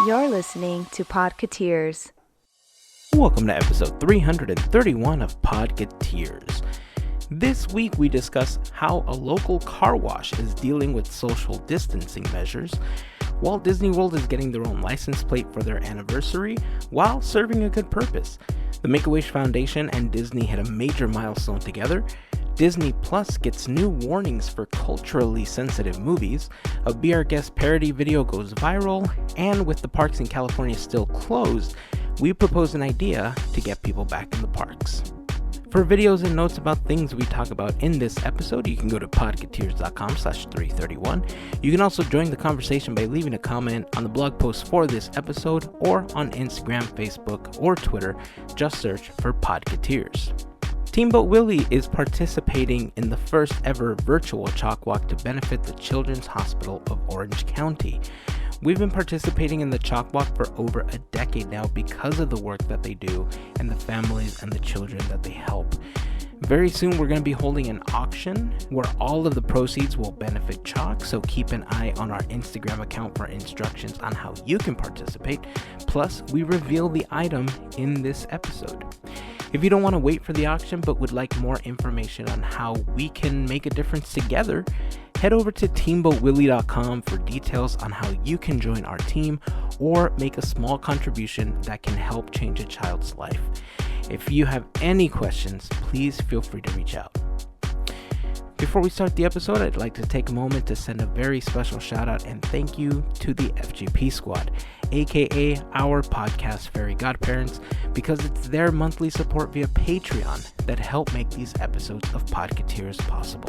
You're listening to Podketeers. Welcome to episode 331 of Podketeers. This week we discuss how a local car wash is dealing with social distancing measures, Walt Disney World is getting their own license plate for their anniversary while serving a good purpose. The Make-A-Wish Foundation and Disney hit a major milestone together. Disney Plus gets new warnings for culturally sensitive movies, a Be Our Guest parody video goes viral, and with the parks in California still closed, we propose an idea to get people back in the parks. For videos and notes about things we talk about in this episode, you can go to podketeers.com/331. You can also join the conversation by leaving a comment on the blog post for this episode or on Instagram, Facebook, or Twitter. Just search for Podketeers. Steamboat Willie is participating in the first ever virtual chalk walk to benefit the Children's Hospital of Orange County. We've been participating in the chalk walk for over a decade now because of the work that they do and the families and the children that they help. Very soon we're going to be holding an auction where all of the proceeds will benefit chalk, so keep an eye on our Instagram account for instructions on how you can participate. Plus, we reveal the item in this episode. If you don't want to wait for the auction but would like more information on how we can make a difference together, head over to teamboatwillie.com for details on how you can join our team or make a small contribution that can help change a child's life. If you have any questions, please feel free to reach out. Before we start the episode, I'd like to take a moment to send a very special shout out and thank you to the FGP Squad, aka our podcast Fairy Godparents, because it's their monthly support via Patreon that help make these episodes of Podketeers possible.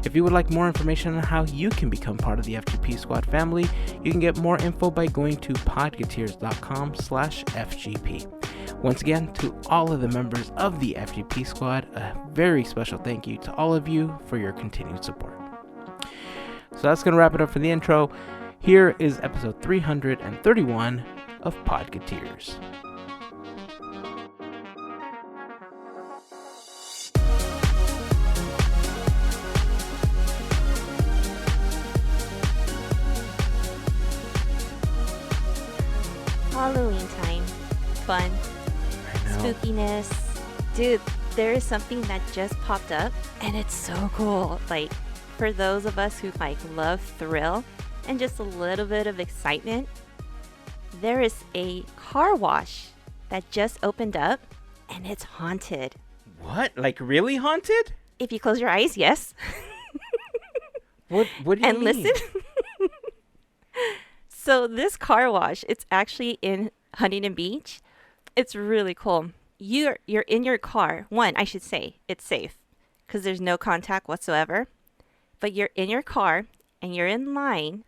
If you would like more information on how you can become part of the FGP Squad family, you can get more info by going to podketeers.com/FGP. Once again, to all of the members of the FGP Squad, a very special thank you to all of you for your continued support. So that's going to wrap it up for the intro. Here is episode 331 of Podketeers. Halloween time. Fun. Spookiness. Dude, there is something that just popped up and it's so cool. Like, for those of us who love thrill and just a little bit of excitement, there is a car wash that just opened up and it's haunted. What? Like really haunted? If you close your eyes, yes. What do you and mean? Listen. So this car wash, it's actually in Huntington Beach. It's really cool. You're in your car. One, I should say, it's safe because there's no contact whatsoever. But you're in your car and you're in line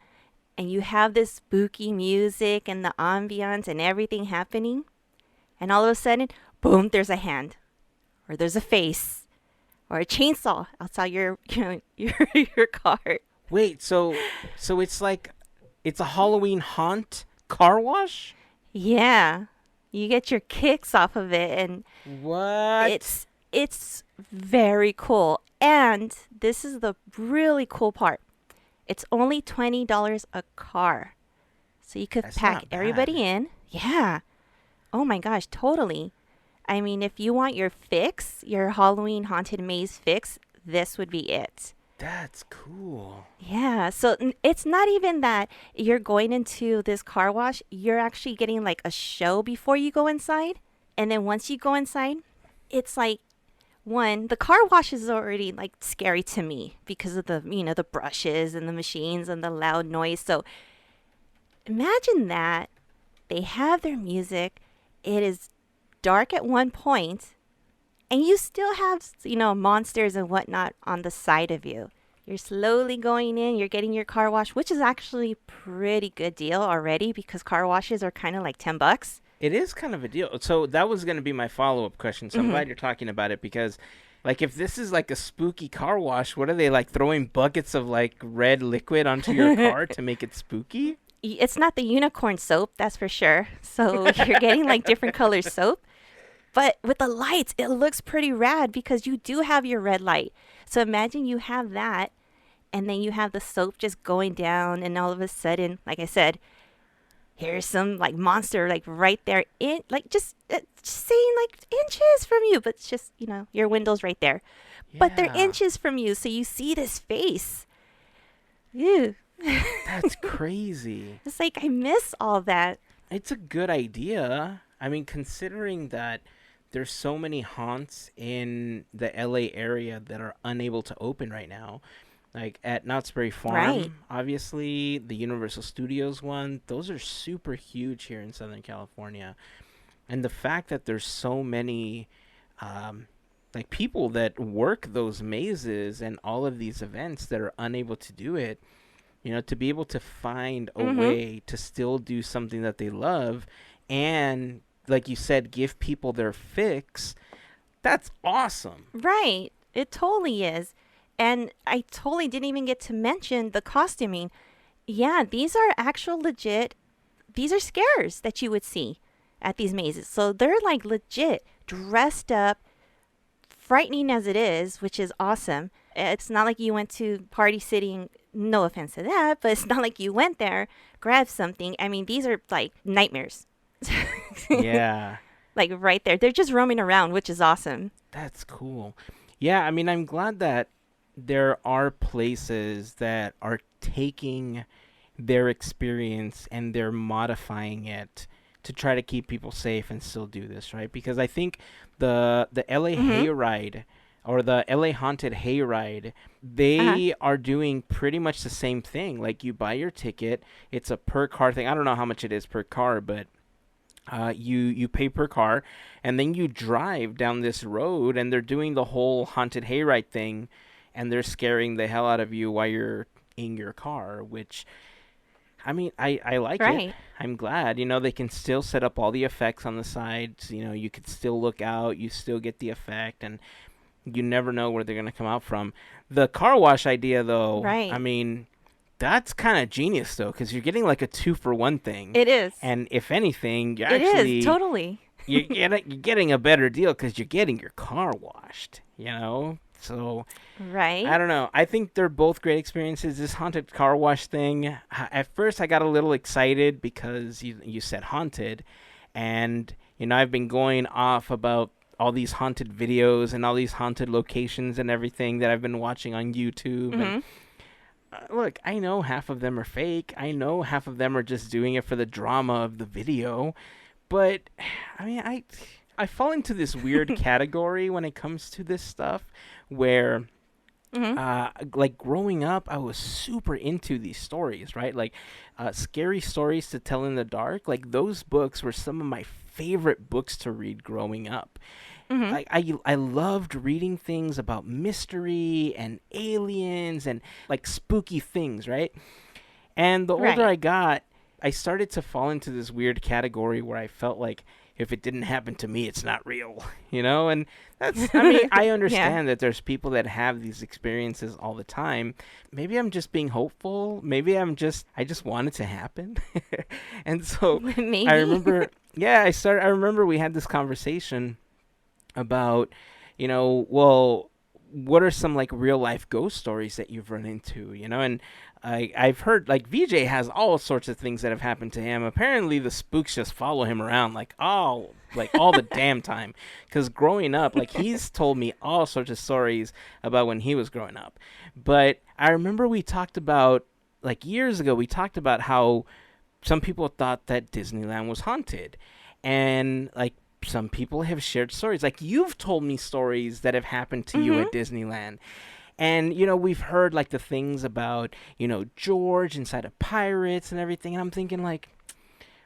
and you have this spooky music and the ambiance and everything happening. And all of a sudden, boom, there's a hand or there's a face or a chainsaw outside your car. Wait, so it's like it's a Halloween haunt car wash? Yeah. You get your kicks off of it and what? It's very cool. And this is the really cool part. It's only $20 a car. So you could pack everybody in. Yeah. Oh my gosh, totally. I mean, if you want your fix, your Halloween haunted maze fix, this would be it. That's cool. Yeah, so it's not even that you're going into this car wash. You're actually getting like a show before you go inside. And then once you go inside, it's like, one, the car wash is already like scary to me because of the, the brushes and the machines and the loud noise. So imagine that. They have their music. It is dark at one point. And you still have, monsters and whatnot on the side of you. You're slowly going in. You're getting your car wash, which is actually a pretty good deal already because car washes are kind of like $10. It is kind of a deal. So that was going to be my follow-up question. So I'm glad you're talking about it because, like, if this is like a spooky car wash, what are they, like, throwing buckets of, like, red liquid onto your car to make it spooky? It's not the unicorn soap, that's for sure. So you're getting, like, different color soap. But with the lights, it looks pretty rad because you do have your red light. So imagine you have that, and then you have the soap just going down, and all of a sudden, like I said, here's some like monster like right there in like just saying like inches from you, but it's just your window's right there, but they're Yeah. inches from you, so you see this face. Ew. That's crazy. It's like I miss all that. It's a good idea. I mean, considering that there's so many haunts in the LA area that are unable to open right now. Like at Knott's Berry Right. Farm, obviously, the Universal Studios one, those are super huge here in Southern California. And the fact that there's so many like people that work those mazes and all of these events that are unable to do it, to be able to find a Mhm. way to still do something that they love and, like you said, give people their fix, that's awesome. Right. It totally is. And I totally didn't even get to mention the costuming. Yeah, these are actual legit, these are scares that you would see at these mazes. So they're like legit dressed up, frightening as it is, which is awesome. It's not like you went to Party City, and no offense to that, but it's not like you went there, grabbed something. I mean, these are like nightmares. Yeah, Like right there. They're just roaming around, which is awesome. that's cool. Yeah, I mean, I'm glad that there are places that are taking their experience and they're modifying it to try to keep people safe and still do this, right? Because I think the LA Mhm. Hayride or the LA Haunted Hayride, Uh-huh. they are doing pretty much the same thing. Like you buy your ticket, it's a per car thing. I don't know how much it is per car, but you pay per car, and then you drive down this road, and they're doing the whole haunted hayride thing, and they're scaring the hell out of you while you're in your car. Which, I mean, I like it. Right. I'm glad. They can still set up all the effects on the sides. You could still look out. You still get the effect, and you never know where they're gonna come out from. The car wash idea, though, I Right. mean, that's kind of genius, though, because you're getting like a 2-for-1 thing. It is. And if anything, It is, totally. you're getting a better deal because you're getting your car washed. So I Right. don't know. I think they're both great experiences. This haunted car wash thing. At first, I got a little excited because you said haunted, and I've been going off about all these haunted videos and all these haunted locations and everything that I've been watching on YouTube. And Mhm. look, I know half of them are fake. I know half of them are just doing it for the drama of the video. But I mean, I fall into this weird category when it comes to this stuff, where Mhm. like growing up, I was super into these stories, right? Like scary stories to tell in the dark. Like those books were some of my favorite books to read growing up. Mhm. I loved reading things about mystery and aliens and like spooky things, right? And the older Right. I got, I started to fall into this weird category where I felt like if it didn't happen to me, it's not real, And I mean, I Yeah. understand that there's people that have these experiences all the time. Maybe I'm just being hopeful. Maybe I just want it to happen. And so I Maybe. remember, yeah, I remember we had this conversation about, well, what are some like real life ghost stories that you've run into, and I've heard like VJ has all sorts of things that have happened to him. Apparently the spooks just follow him around all the damn time, because growing up, like he's told me all sorts of stories about when he was growing up. But I remember we talked about, like years ago, we talked about how some people thought that Disneyland was haunted, and like some people have shared stories. Like you've told me stories that have happened to you Mhm. at Disneyland. And, we've heard like the things about, George inside of Pirates and everything. And I'm thinking like,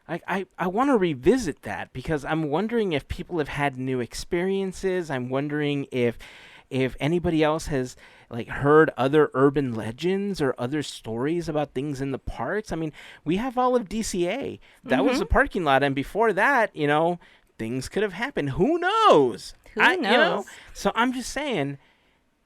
I want to revisit that because I'm wondering if people have had new experiences. I'm wondering if anybody else has like heard other urban legends or other stories about things in the parks. I mean, we have all of DCA. That was Mhm. a parking lot, and before that, things could have happened. Who knows? Who knows? So I'm just saying,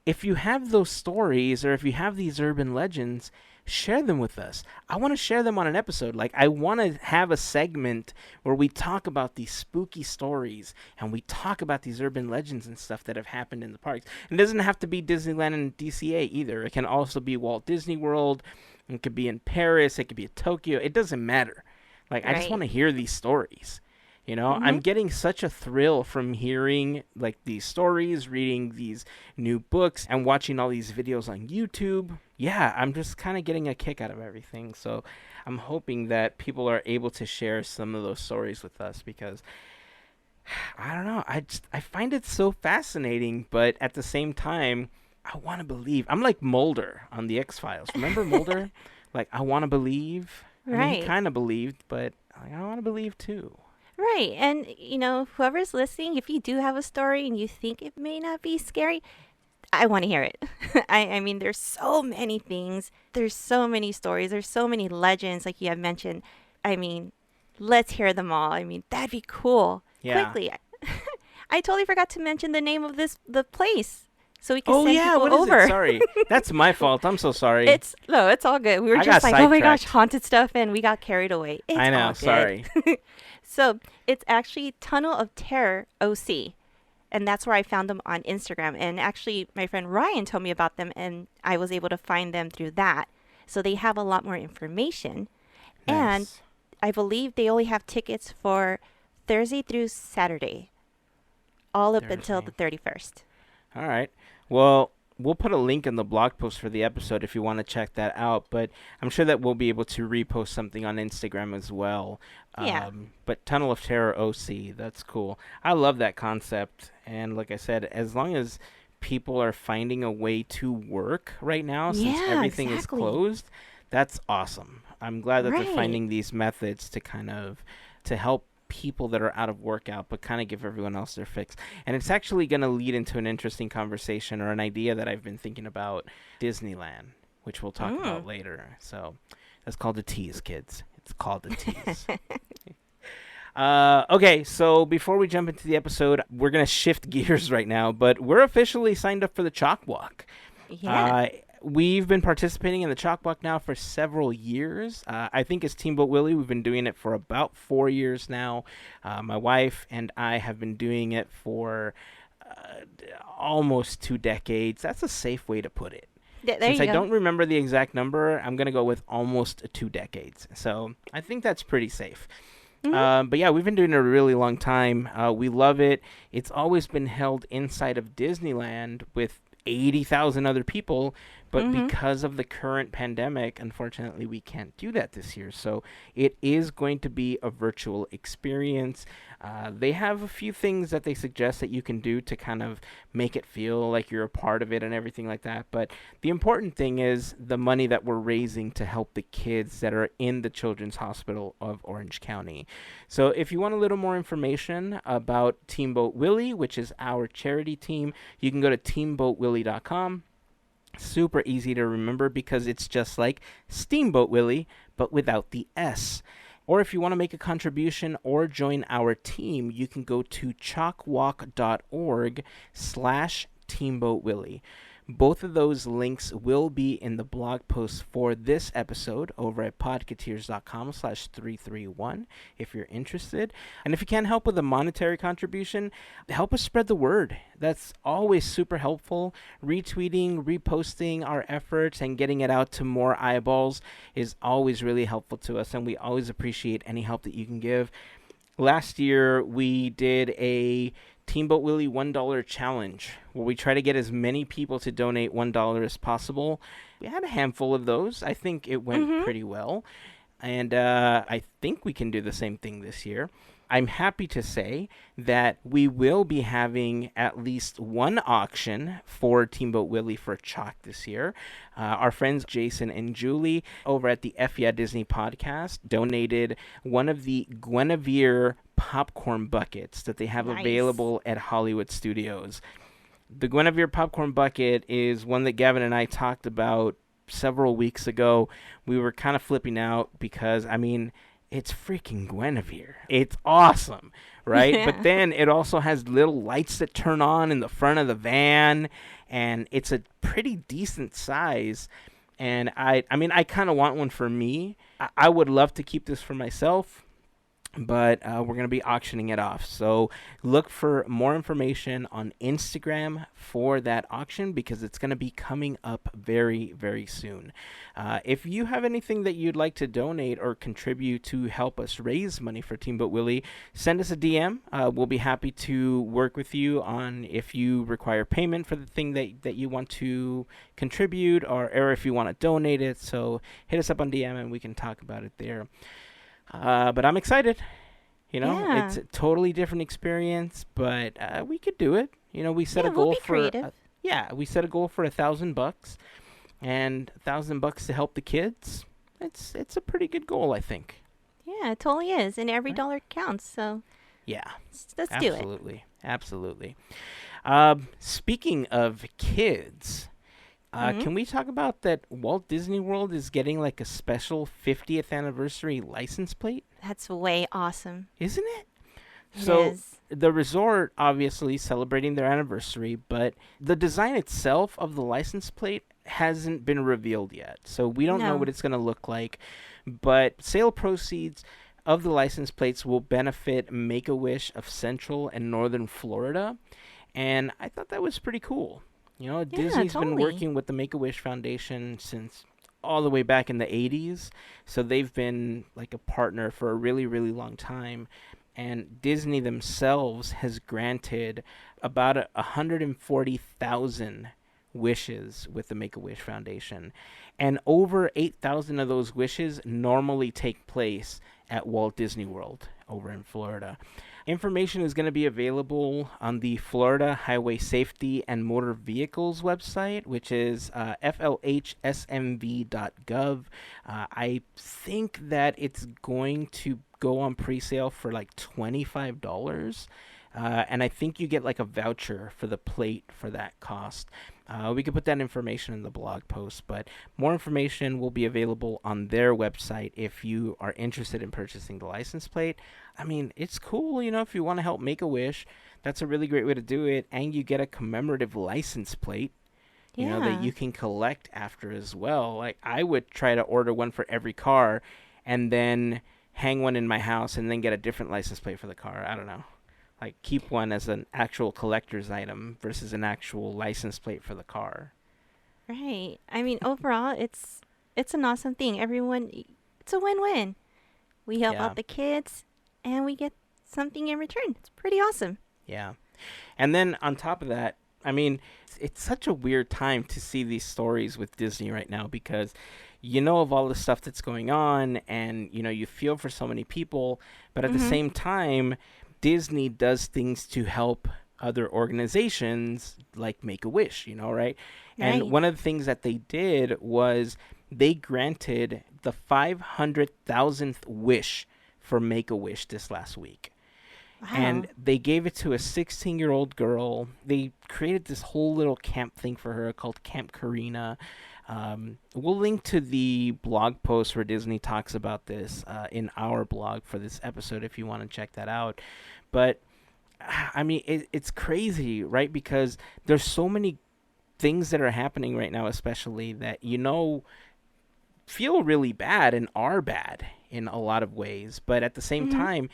if you have those stories or if you have these urban legends, share them with us. I want to share them on an episode. Like, I want to have a segment where we talk about these spooky stories and we talk about these urban legends and stuff that have happened in the parks. It doesn't have to be Disneyland and DCA either. It can also be Walt Disney World. It could be in Paris. It could be in Tokyo. It doesn't matter. Like, I just want Right. to hear these stories. I'm Mhm. getting such a thrill from hearing like these stories, reading these new books, and watching all these videos on YouTube. Yeah, I'm just kind of getting a kick out of everything. So I'm hoping that people are able to share some of those stories with us because I don't know, I find it so fascinating, but at the same time, I want to believe. I'm like Mulder on the X-Files. Remember Mulder? Like, I want to believe. I mean, he Right. kind of believed, but like, I want to believe too. Right. And, whoever's listening, if you do have a story and you think it may not be scary, I want to hear it. I mean, there's so many things, there's so many stories, there's so many legends, like you have mentioned. I mean, let's hear them all. I mean, that'd be cool. Yeah. Quickly, I totally forgot to mention the name of the place so we can Oh send yeah, people what is it? over. Sorry. That's my fault. I'm so sorry. It's no, it's all good. We were I got just like, oh my gosh, sidetracked. haunted stuff, and we got carried away. I It's know, all good. sorry. So it's actually Tunnel of Terror OC, and that's where I found them on Instagram. And actually, my friend Ryan told me about them, and I was able to find them through that. So they have a lot more information, and Nice. I believe they only have tickets for Thursday through Saturday, all up until Thursday. the 31st. All right. Well, we'll put a link in the blog post for the episode if you want to check that out. But I'm sure that we'll be able to repost something on Instagram as well. Yeah. But Tunnel of Terror OC, that's cool. I love that concept. And like I said, as long as people are finding a way to work right now, since Yeah, everything is exactly. closed, that's awesome. I'm glad that they're Right. finding these methods to kind of to help people that are out of work out, but kind of give everyone else their fix. And it's actually going to lead into an interesting conversation or an idea that I've been thinking about Disneyland, which we'll talk about Mm. later. So that's called a tease, kids. It's called a tease. Okay, so before we jump into the episode, we're going to shift gears right now, but we're officially signed up for the Chalk Walk. Yeah. Uh, we've been participating in the Chalk Walk now for several years. I think as Teamboat Willie, we've been doing it for about 4 years now. My wife and I have been doing it for almost 2 decades. That's a safe way to put it. There Since you I go. don't remember the exact number, I'm going to go with almost 2 decades. So I think that's pretty safe. Mhm. But yeah, we've been doing it a really long time. We love it. It's always been held inside of Disneyland with 80,000 other people, but Mhm. because of the current pandemic, unfortunately, we can't do that this year. So it is going to be a virtual experience. They have a few things that they suggest that you can do to kind of make it feel like you're a part of it and everything like that. But the important thing is the money that we're raising to help the kids that are in the Children's Hospital of Orange County. So if you want a little more information about Teamboat Willie, which is our charity team, you can go to teamboatwillie.com. Super easy to remember because it's just like Steamboat Willie, but without the S. Or if you want to make a contribution or join our team, you can go to chalkwalk.org/Teamboat Willie. Both of those links will be in the blog post for this episode over at podketeers.com/331 if you're interested. And if you can't help with a monetary contribution, help us spread the word. That's always super helpful. Retweeting, reposting our efforts, and getting it out to more eyeballs is always really helpful to us, and we always appreciate any help that you can give. Last year, we did a Teamboat Willie $1 challenge where we try to get as many people to donate $1 as possible. We had a handful of those. I think it went Mhm. pretty well. And I think we can do the same thing this year. I'm happy to say that we will be having at least one auction for Teamboat Willie for chalk this year. Our friends Jason and Julie over at the F Yeah Disney podcast donated one of the Guinevere popcorn buckets that they have Nice. available at Hollywood Studios. The Guinevere popcorn bucket is one that Gavin and I talked about several weeks ago. We were kind of flipping out because, I mean, it's freaking Guinevere. It's awesome, right? But Yeah. then it also has little lights that turn on in the front of the van, and it's a pretty decent size. And I mean, I kind of want one for me. I would love to keep this for myself. but we're going to be auctioning it off. So look for more information on Instagram for that auction because it's going to be coming up very, very soon. If you have anything that you'd like to donate or contribute to help us raise money for Teamboat Willie, send us a DM. We'll be happy to work with you on if you require payment for the thing that you want to contribute or if you want to donate it. So hit us up on DM and we can talk about it there. But I'm excited. It's Yeah. a totally different experience, but we could do it. We set Yeah, a we'll goal be for creative. we set a goal for $1,000 and $1,000 to help the kids. It's a pretty good goal, I think. Yeah, it totally is. And every Right? dollar counts. So Yeah, let's do it. absolutely, absolutely. Speaking of kids, Hmm. can we talk about that Walt Disney World is getting like a special 50th anniversary license plate? That's way awesome. Isn't it? It So is. the resort obviously celebrating their anniversary, but the design itself of the license plate hasn't been revealed yet. So we don't know No. what it's going to look like, but sale proceeds of the license plates will benefit Make-A-Wish of Central and Northern Florida, and I thought that was pretty cool. Yeah, Disney's been totally. working with the Make-A-Wish Foundation since all the way back in the 80s, so they've been like a partner for a really, really long time. And Disney themselves has granted about 140,000 wishes with the Make-A-Wish Foundation. And over 8,000 of those wishes normally take place at Walt Disney World over in Florida. Information is going to be available on the Florida Highway Safety and Motor Vehicles website, which is flhsmv.gov. I think that it's going to go on pre-sale for like $25. And I think you get like a voucher for the plate for that cost. We could put that information in the blog post, but more information will be available on their website if you are interested in purchasing the license plate. I mean, it's cool, if you want to help make a wish, that's a really great way to do it, and you get a commemorative license plate, that Yeah. you can collect after as well. Like, I would try to order one for every car and then hang one in my house and then get a different license plate for the car. I don't know. Like, keep one as an actual collector's item versus an actual license plate for the car. Right. I mean, overall, it's an awesome thing. Everyone, it's a win-win. We help Yeah, out the kids, and we get something in return. It's pretty awesome. yeah. And then on top of that, I mean, it's such a weird time to see these stories with Disney right now because of all the stuff that's going on and you feel for so many people, but at the Mhm. same time, Disney does things to help other organizations like Make-A-Wish, right? And Right. one of the things that they did was they granted the 500,000th wish for Make-A-Wish this last week, and Wow. they gave it to a 16-year-old girl. They created this whole little camp thing for her called Camp Karina. We'll link to the blog post where Disney talks about this in our blog for this episode if you want to check that out. But I mean, it's crazy, right? Because there's so many things that are happening right now, especially that feel really bad and are bad in a lot of ways. But at the same Mhm. time,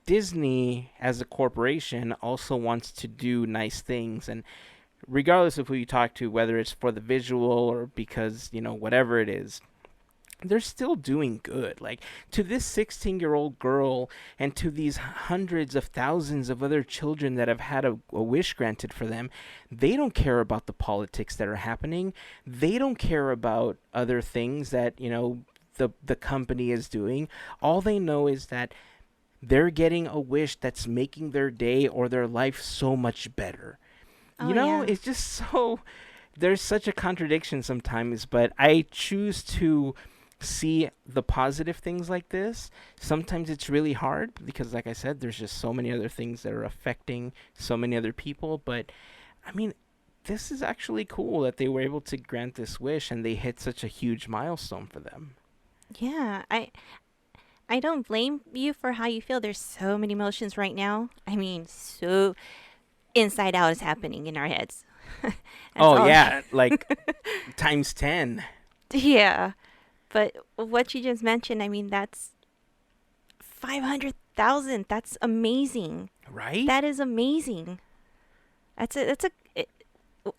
Disney as a corporation also wants to do nice things, and regardless of who you talk to, whether it's for the visual or because whatever it is, they're still doing good. Like, to this 16-year-old girl and to these hundreds of thousands of other children that have had a wish granted for them, they don't care about the politics that are happening. They don't care about other things that the company is doing. All they know is that they're getting a wish that's making their day or their life so much better. Oh yeah. It's just so. There's such a contradiction sometimes, but I choose to see the positive things like this. Sometimes it's really hard because, like I said, there's just so many other things that are affecting so many other people. But I mean, this is actually cool that they were able to grant this wish and they hit such a huge milestone for them. Yeah. I don't blame you for how you feel. There's so many emotions right now. I mean, so inside out is happening in our heads. That's Oh, all. yeah, like times 10. Yeah. But what you just mentioned, I mean, that's 500,000. That's amazing. Right? That is amazing.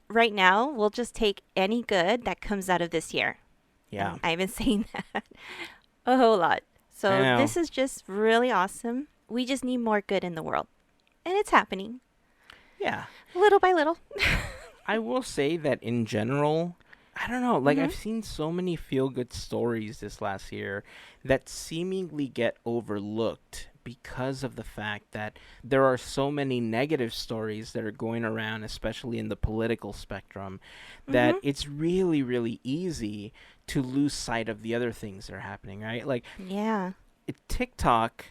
Right now, we'll just take any good that comes out of this year. Yeah. And I've been saying that a whole lot. I So know. this is just really awesome. We just need more good in the world. And it's happening. Yeah. Little by little. I will say that in general, I don't know, like Mhm. I've seen so many feel-good stories this last year that seemingly get overlooked because of the fact that there are so many negative stories that are going around, especially in the political spectrum, that Mhm. it's really, really easy to lose sight of the other things that are happening, right? Like Yeah. TikTok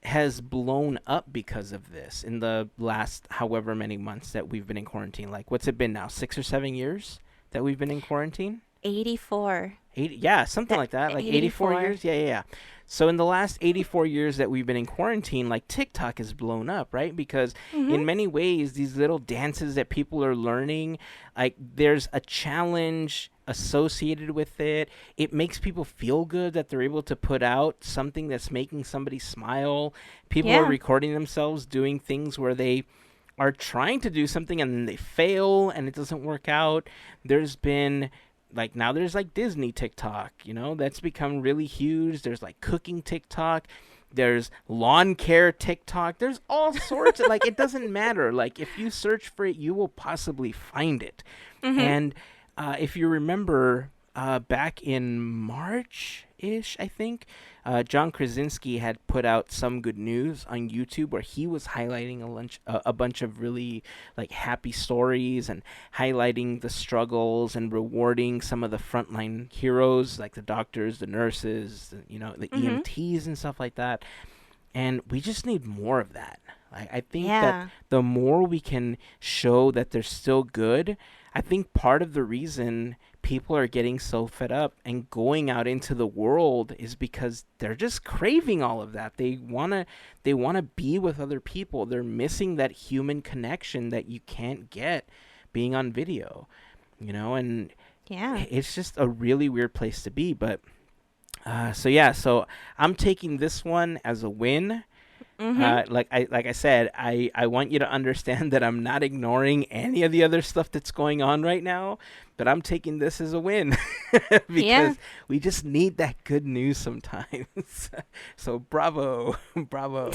has blown up because of this in the last however many months that we've been in quarantine. Like, what's it been now? 6 or 7 years that we've been in quarantine? 84. 80, yeah, something like that. Like 84 84. years? Yeah. So in the last 84 years that we've been in quarantine, like TikTok has blown up, right? Because in Mhm. many ways, these little dances that people are learning, like there's a challenge associated with it. It makes people feel good that they're able to put out something that's making somebody smile. People are Yeah. recording themselves doing things where they are trying to do something and then they fail and it doesn't work out. There's been like now there's like Disney TikTok, that's become really huge. There's like cooking TikTok. There's lawn care TikTok. There's all sorts of like it doesn't matter. Like if you search for it, you will possibly find it. Mhm. And if you remember back in March-ish, I think, John Krasinski had put out Some Good News on YouTube where he was highlighting a bunch of really like happy stories and highlighting the struggles and rewarding some of the frontline heroes like the doctors, the nurses, the Mhm. EMTs and stuff like that. And we just need more of that. I think that Yeah. the more we can show that they're still good, I think part of the reason people are getting so fed up and going out into the world is because they're just craving all of that. They wanna be with other people. They're missing that human connection that you can't get being on video. And Yeah. it's just a really weird place to be. But so I'm taking this one as a win. Mhm. Like I said, I want you to understand that I'm not ignoring any of the other stuff that's going on right now, but I'm taking this as a win because Yeah. we just need that good news sometimes. So bravo, bravo.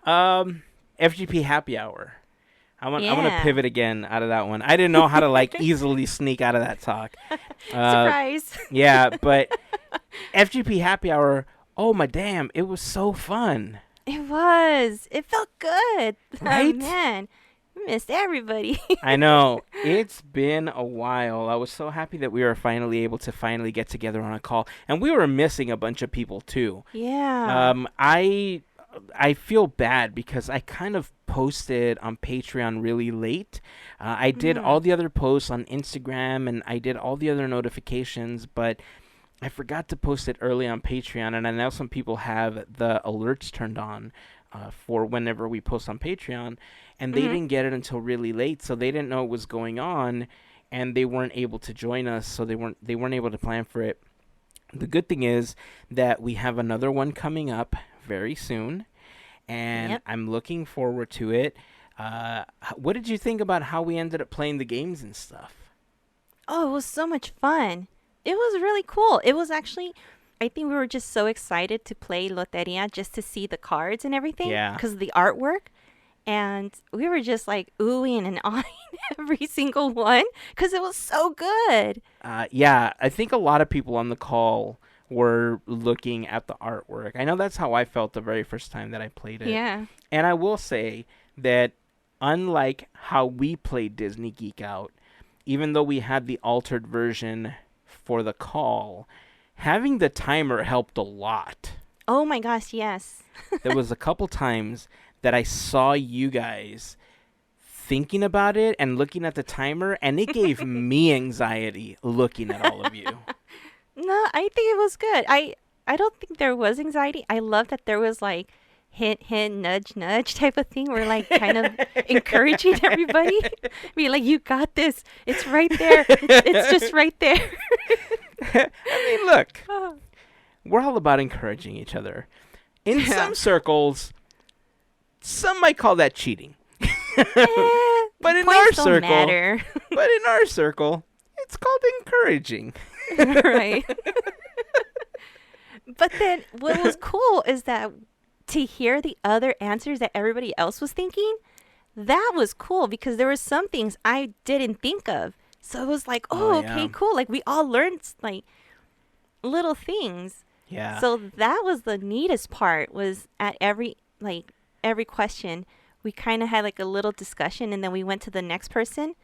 FGP Happy Hour. I want to Yeah. pivot again out of that one. I didn't know how to like easily sneak out of that talk. Surprise. Yeah, but FGP Happy Hour. Oh my damn! It was so fun, It was. It felt good. right? Man, we missed everybody. I know it's been a while. I was so happy that we were finally able to get together on a call, and we were missing a bunch of people too. Yeah. I feel bad because I kind of posted on Patreon really late. I did all Mhm. the other posts on Instagram and I did all the other notifications, but I forgot to post it early on Patreon. And I know some people have the alerts turned on for whenever we post on Patreon, and they Mhm. didn't get it until really late, so they didn't know what was going on, and they weren't able to join us, so they weren't able to plan for it. The good thing is that we have another one coming up very soon, and Yep. I'm looking forward to it. What did you think about how we ended up playing the games and stuff? Oh, it was so much fun. It was really cool. It was actually, I think we were just so excited to play Loteria just to see the cards and everything Yeah. because of the artwork. And we were just like oohing and awing every single one because it was so good. Yeah, I think a lot of people on the call were looking at the artwork. I know that's how I felt the very first time that I played it. Yeah. And I will say that unlike how we played Disney Geek Out, even though we had the altered version for the call, having the timer helped a lot. Oh my gosh, yes. There was a couple times that I saw you guys thinking about it and looking at the timer, and it gave me anxiety looking at all of you. No, I think it was good. I don't think there was anxiety. I love that there was like hint, hint, nudge, nudge type of thing. We're like kind of encouraging everybody. Be like, you got this. It's right there. It's just right there. I mean, look, Oh. we're all about encouraging each other. In Yeah. some circles, some might call that cheating. But in our Points don't circle, matter. but in our circle, it's called encouraging. Right. But then what was cool is that to hear the other answers that everybody else was thinking, that was cool because there were some things I didn't think of. So it was like, Oh, oh, yeah. okay, cool. Like we all learned like little things. Yeah. So that was the neatest part was at every question, we kind of had like a little discussion and then we went to the next person.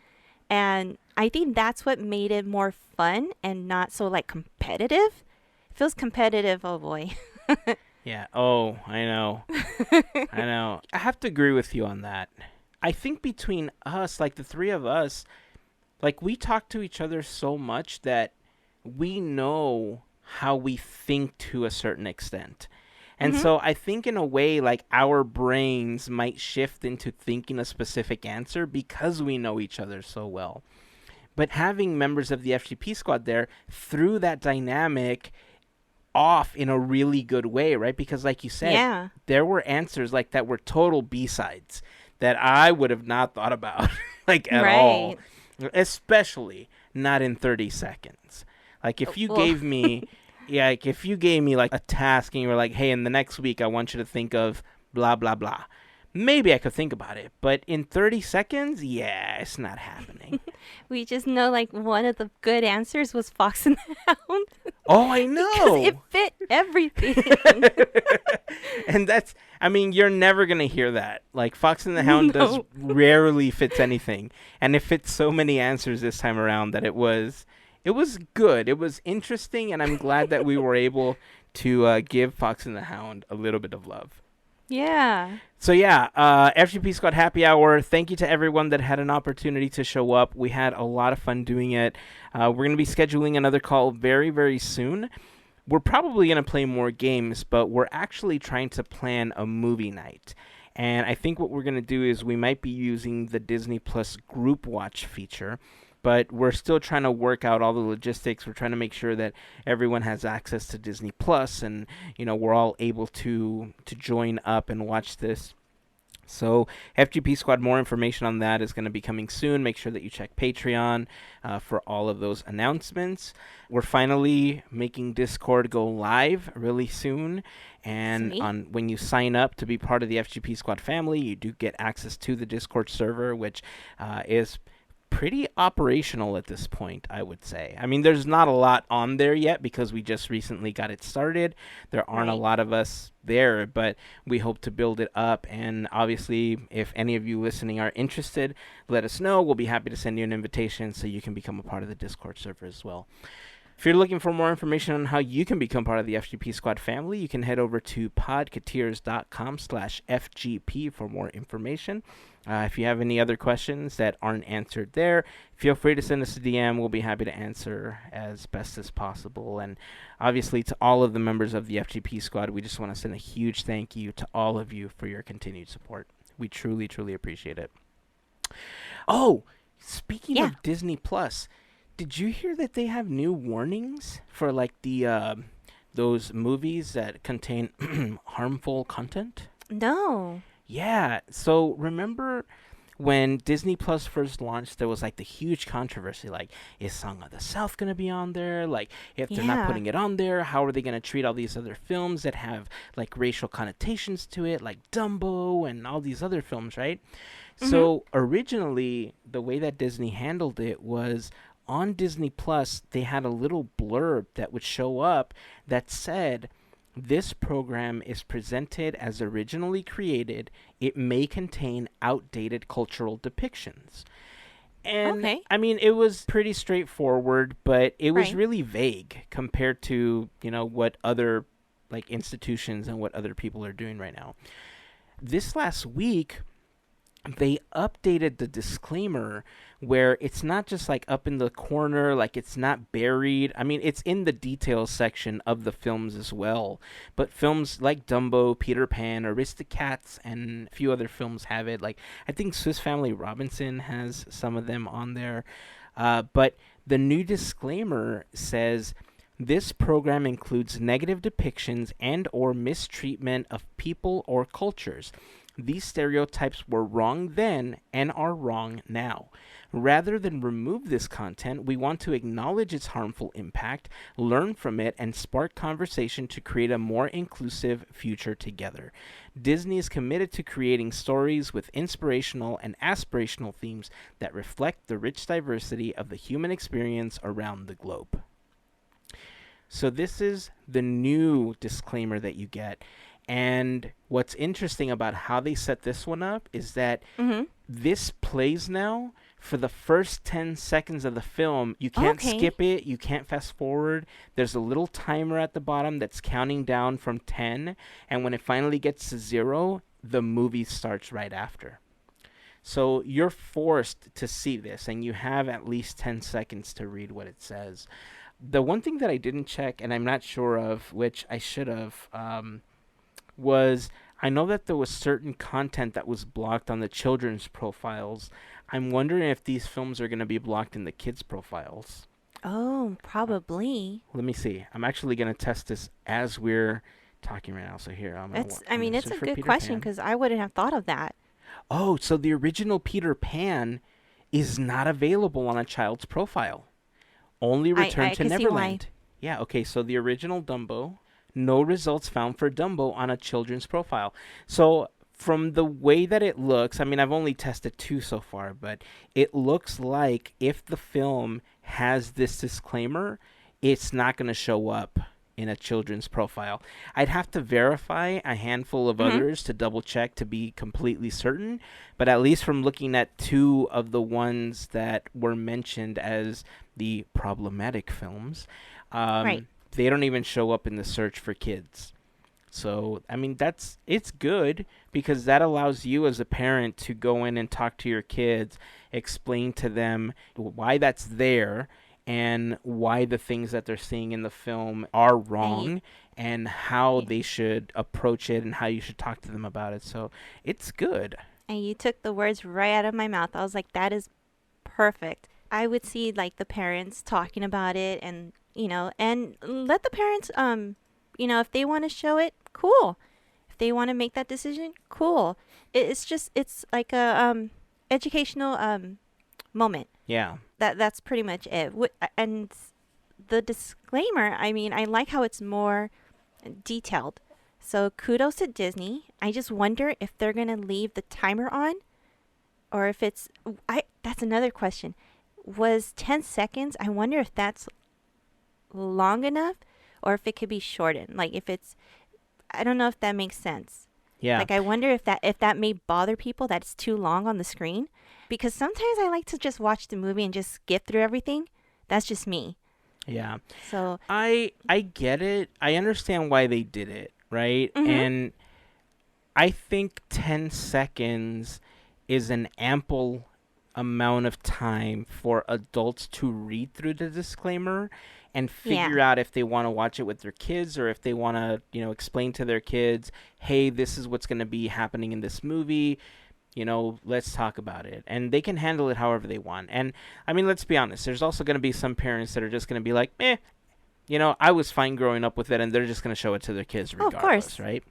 And I think that's what made it more fun and not so like competitive. It feels competitive, oh boy. Yeah. Oh, I know. I know. I have to agree with you on that. I think between us, like the three of us, like we talk to each other so much that we know how we think to a certain extent. And so I think in a way, like our brains might shift into thinking a specific answer because we know each other so well. But having members of the FGP squad there threw that dynamic off in a really good way, right? Because like you said, Yeah. there were answers like that were total B-sides that I would have not thought about like at all, especially not in 30 seconds. Like if you gave me like if you gave me like a task and you were like, hey, in the next week I want you to think of blah blah blah, maybe I could think about it, but in 30 seconds, yeah, it's not happening. We just know like one of the good answers was Fox and the Hound. Oh, I Because know. it fit everything. And that's, I mean, you're never going to hear that. Like, Fox and the Hound does No. rarely fits anything. And it fits so many answers this time around that it was good. It was interesting, and I'm glad that we were able to give Fox and the Hound a little bit of love. Yeah. So yeah, FGP Squad Happy Hour. Thank you to everyone that had an opportunity to show up. We had a lot of fun doing it. We're going to be scheduling another call very, very soon. We're probably going to play more games, but we're actually trying to plan a movie night. And I think what we're going to do is we might be using the Disney Plus group watch feature, but we're still trying to work out all the logistics. We're trying to make sure that everyone has access to Disney Plus, and we're all able to join up and watch this. So FGP Squad, more information on that is going to be coming soon. Make sure that you check Patreon for all of those announcements. We're finally making Discord go live really soon. And Sweet. when you sign up to be part of the FGP Squad family, you do get access to the Discord server, which is pretty operational at this point, I would say. I mean, there's not a lot on there yet because we just recently got it started. There aren't a lot of us there, but we hope to build it up. And obviously, if any of you listening are interested, let us know. We'll be happy to send you an invitation so you can become a part of the Discord server as well. If you're looking for more information on how you can become part of the FGP Squad family, you can head over to podketeers.com/FGP for more information. If you have any other questions that aren't answered there, feel free to send us a DM. We'll be happy to answer as best as possible. And obviously, to all of the members of the FGP Squad, we just want to send a huge thank you to all of you for your continued support. We truly, truly appreciate it. Oh, speaking of Disney Plus, did you hear that they have new warnings for like the those movies that contain harmful content? No. Yeah, so remember when Disney Plus first launched, there was like the huge controversy, like, is Song of the South going to be on there? Like, if they're not putting it on there, how are they going to treat all these other films that have like racial connotations to it, like Dumbo and all these other films, right? So originally, the way that Disney handled it was on Disney Plus, they had a little blurb that would show up that said, this program is presented as originally created. It may contain outdated cultural depictions. And I mean, it was pretty straightforward, but it was really vague compared to, what other like institutions and what other people are doing right now. This last week, they updated the disclaimer where it's not just like up in the corner, like it's not buried. I mean, it's in the details section of the films as well. But films like Dumbo, Peter Pan, Aristocats, and a few other films have it. Like, I think Swiss Family Robinson has some of them on there. But the new disclaimer says, This program includes negative depictions and or mistreatment of people or cultures. These stereotypes were wrong then and are wrong now. Rather than remove this content, we want to acknowledge its harmful impact, learn from it, and spark conversation to create a more inclusive future together. Disney is committed to creating stories with inspirational and aspirational themes that reflect the rich diversity of the human experience around the globe. So this is the new disclaimer that you get. And what's interesting about how they set this one up is that this plays now for the first 10 seconds of the film. You can't skip it. You can't fast forward. There's a little timer at the bottom that's counting down from 10. And when it finally gets to 0, the movie starts right after. So you're forced to see this, and you have at least 10 seconds to read what it says. The one thing that I didn't check, and I'm not sure of, which I should have, was I know that there was certain content that was blocked on the children's profiles. I'm wondering if these films are going to be blocked in the kids' profiles. Oh, probably. Let me see. I'm actually going to test this as we're talking right now. So here, it's a good question because I wouldn't have thought of that. Oh, so the original Peter Pan is not available on a child's profile. Only Return to Neverland. Yeah, okay, so the original Dumbo, no results found for Dumbo on a children's profile. So from the way that it looks, I mean, I've only tested 2 so far, but it looks like if the film has this disclaimer, it's not going to show up in a children's profile. I'd have to verify a handful of others to double check to be completely certain, but at least from looking at 2 of the ones that were mentioned as the problematic films, they don't even show up in the search for kids. So, I mean, it's good because that allows you as a parent to go in and talk to your kids, explain to them why that's there, and why the things that they're seeing in the film are wrong, and how they should approach it and how you should talk to them about it. So it's good. And you took the words right out of my mouth. I was like, that is perfect. I would see like the parents talking about it and, and let the parents, if they want to show it, cool. If they want to make that decision, cool. It's like a educational moment. Yeah. That's pretty much it. And the disclaimer, I mean, I like how it's more detailed. So kudos to Disney. I just wonder if they're going to leave the timer on or if that's another question. Was 10 seconds, I wonder if that's long enough or if it could be shortened. Like I don't know if that makes sense. Yeah. Like I wonder if that may bother people that it's too long on the screen. Because sometimes I like to just watch the movie and just skip through everything. That's just me. Yeah. So I get it. I understand why they did it, right? And I think 10 seconds is an ample amount of time for adults to read through the disclaimer and figure out if they want to watch it with their kids or if they want to, explain to their kids, hey, this is what's going to be happening in this movie. Let's talk about it. And they can handle it however they want. And, I mean, let's be honest. There's also going to be some parents that are just going to be like, I was fine growing up with it, and they're just going to show it to their kids regardless, of course. Right?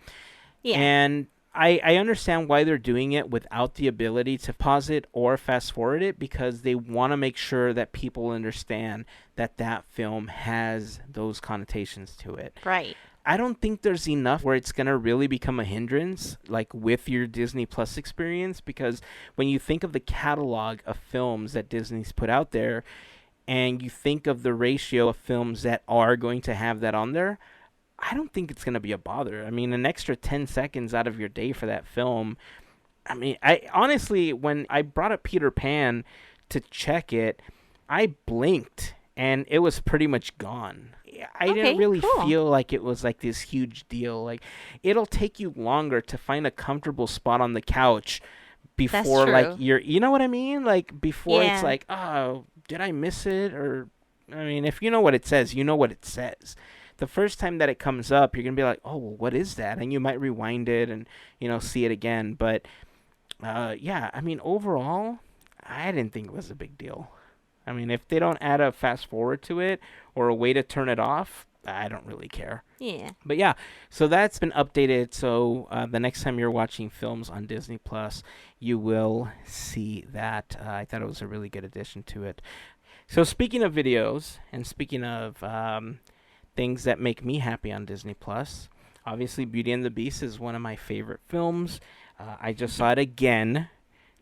Yeah. And I understand why they're doing it without the ability to pause it or fast forward it because they want to make sure that people understand that film has those connotations to it. Right. I don't think there's enough where it's going to really become a hindrance, like with your Disney Plus experience, because when you think of the catalog of films that Disney's put out there, and you think of the ratio of films that are going to have that on there, I don't think it's going to be a bother. I mean, an extra 10 seconds out of your day for that film. I mean, I honestly, when I brought up Peter Pan to check it, I blinked, and it was pretty much gone. I didn't really feel like it was like this huge deal. Like, it'll take you longer to find a comfortable spot on the couch before like you know what I mean? Like before it's like, oh, did I miss it? Or, I mean, if you know what it says, you know what it says. The first time that it comes up, you're going to be like, oh, well, what is that? And you might rewind it and, see it again. But, I mean, overall, I didn't think it was a big deal. I mean, if they don't add a fast forward to it or a way to turn it off, I don't really care. Yeah. But yeah, so that's been updated. So the next time you're watching films on Disney Plus, you will see that. I thought it was a really good addition to it. So speaking of videos and speaking of things that make me happy on Disney Plus, obviously Beauty and the Beast is one of my favorite films. I just saw it again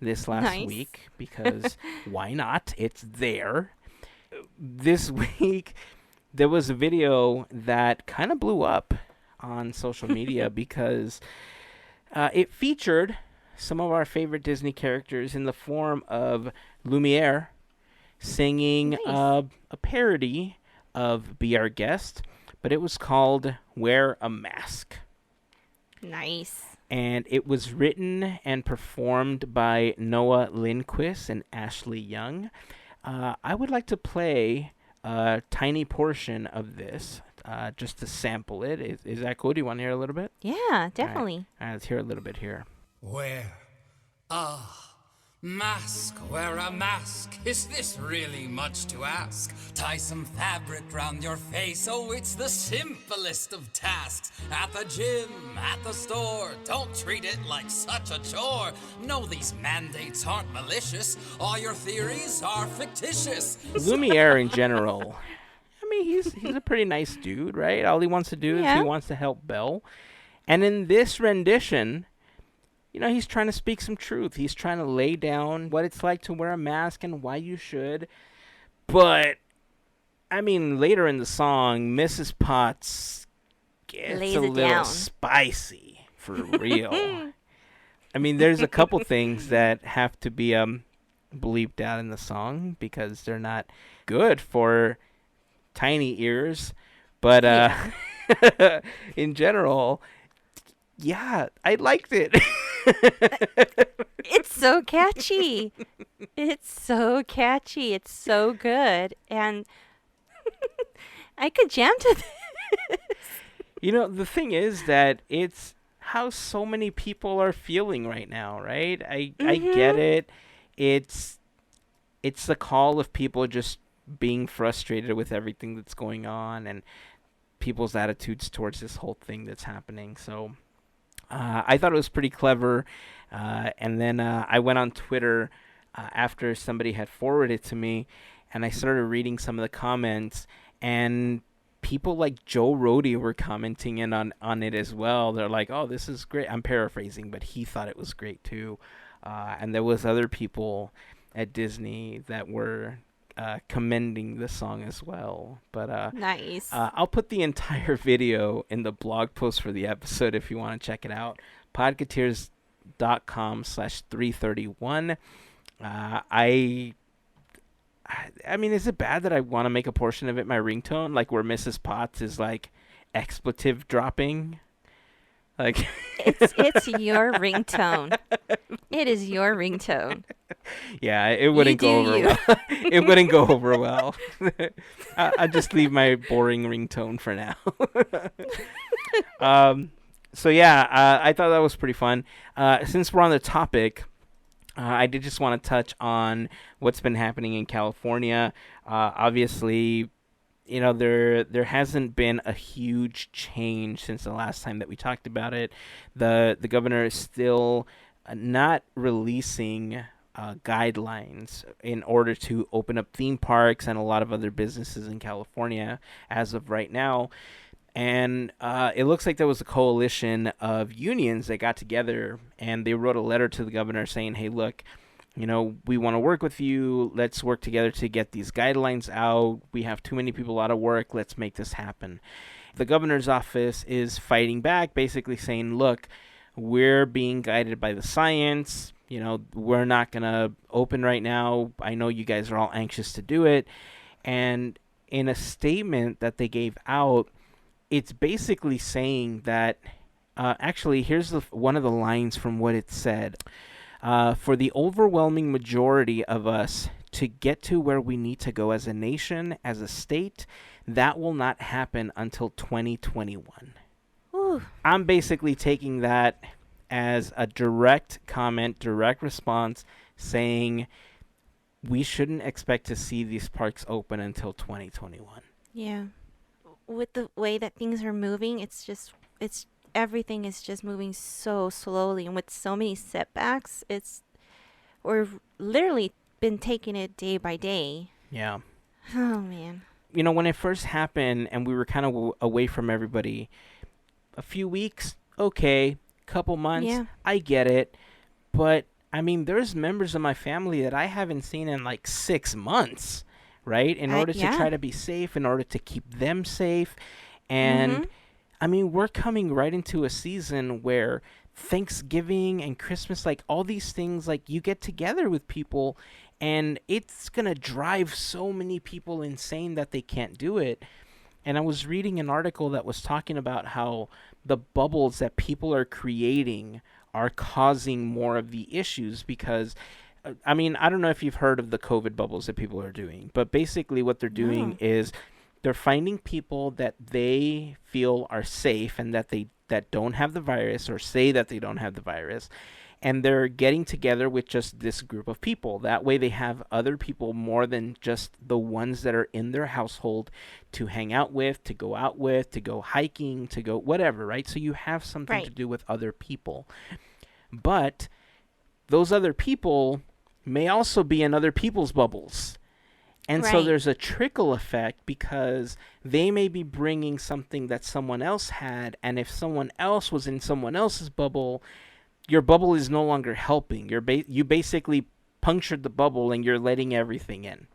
this last week because why not? It's there. This week, there was a video that kind of blew up on social media because it featured some of our favorite Disney characters in the form of Lumiere singing a parody of Be Our Guest, but it was called Wear a Mask. Nice. And it was written and performed by Noah Lindquist and Ashley Young. I would like to play a tiny portion of this just to sample it. Is that cool? Do you want to hear a little bit? Yeah, definitely. All right, let's hear a little bit here. Wear a mask, wear a mask. Is this really much to ask? Tie some fabric round your face. Oh, it's the simplest of tasks. At the gym, at the store, don't treat it like such a chore. No, these mandates aren't malicious. All your theories are fictitious. Lumiere in general, I mean, he's a pretty nice dude, right? All he wants to do is he wants to help Belle. And in this rendition, you know, he's trying to speak some truth. He's trying to lay down what it's like to wear a mask and why you should. But, I mean, later in the song, Mrs. Potts gets a little spicy, for real. I mean, there's a couple things that have to be bleeped out in the song because they're not good for tiny ears. But in general, yeah, I liked it. It's so catchy. It's so catchy. It's so good. And I could jam to this. You know, the thing is that it's how so many people are feeling right now, right? I get it. It's the call of people just being frustrated with everything that's going on and people's attitudes towards this whole thing that's happening. So I thought it was pretty clever. And then I went on Twitter after somebody had forwarded it to me, and I started reading some of the comments, and people like Joe Rody were commenting in on it as well. They're like, oh, this is great. I'm paraphrasing, but he thought it was great too. And there was other people at Disney that were commending the song as well. But nice. I'll put the entire video in the blog post for the episode if you want to check it out. Podketeers.com/331. I mean, is it bad that I want to make a portion of it my ringtone, like where Mrs. Potts is like expletive dropping? Like it's your ringtone. It is your ringtone. Yeah, it wouldn't go over well. It wouldn't go over well. I'll just leave my boring ringtone for now. So yeah, I thought that was pretty fun. Since we're on the topic, I did just want to touch on what's been happening in California. Obviously, you know, there hasn't been a huge change since the last time that we talked about it. The governor is still not releasing guidelines in order to open up theme parks and a lot of other businesses in California as of right now. And it looks like there was a coalition of unions that got together and they wrote a letter to the governor saying, hey, look, you know, we want to work with you. Let's work together to get these guidelines out. We have too many people out of work. Let's make this happen. The governor's office is fighting back, basically saying, look, we're being guided by the science. You know, we're not going to open right now. I know you guys are all anxious to do it. And in a statement that they gave out, it's basically saying that, actually, here's one of the lines from what it said. For the overwhelming majority of us to get to where we need to go as a nation, as a state, that will not happen until 2021. Ooh. I'm basically taking that as a direct comment, direct response, saying we shouldn't expect to see these parks open until 2021. Yeah. With the way that things are moving, it's everything is just moving so slowly, and with so many setbacks, we're literally been taking it day by day. Yeah. Oh man. You know, when it first happened and we were kind of away from everybody, a few weeks, okay, couple months, Yeah. I get it. But I mean, there's members of my family that I haven't seen in like 6 months, right? In order to Yeah. try to be safe, in order to keep them safe. And I mean, we're coming right into a season where Thanksgiving and Christmas, like all these things, like you get together with people and it's going to drive so many people insane that they can't do it. And I was reading an article that was talking about how the bubbles that people are creating are causing more of the issues because, I mean, I don't know if you've heard of the COVID bubbles that people are doing, but basically what they're doing is they're finding people that they feel are safe and that don't have the virus or say that they don't have the virus, and they're getting together with just this group of people. That way they have other people more than just the ones that are in their household to hang out with, to go out with, to go hiking, to go whatever, right? So you have something to do with other people. But those other people may also be in other people's bubbles. And so there's a trickle effect because they may be bringing something that someone else had, and if someone else was in someone else's bubble, your bubble is no longer helping. You basically punctured the bubble and you're letting everything in.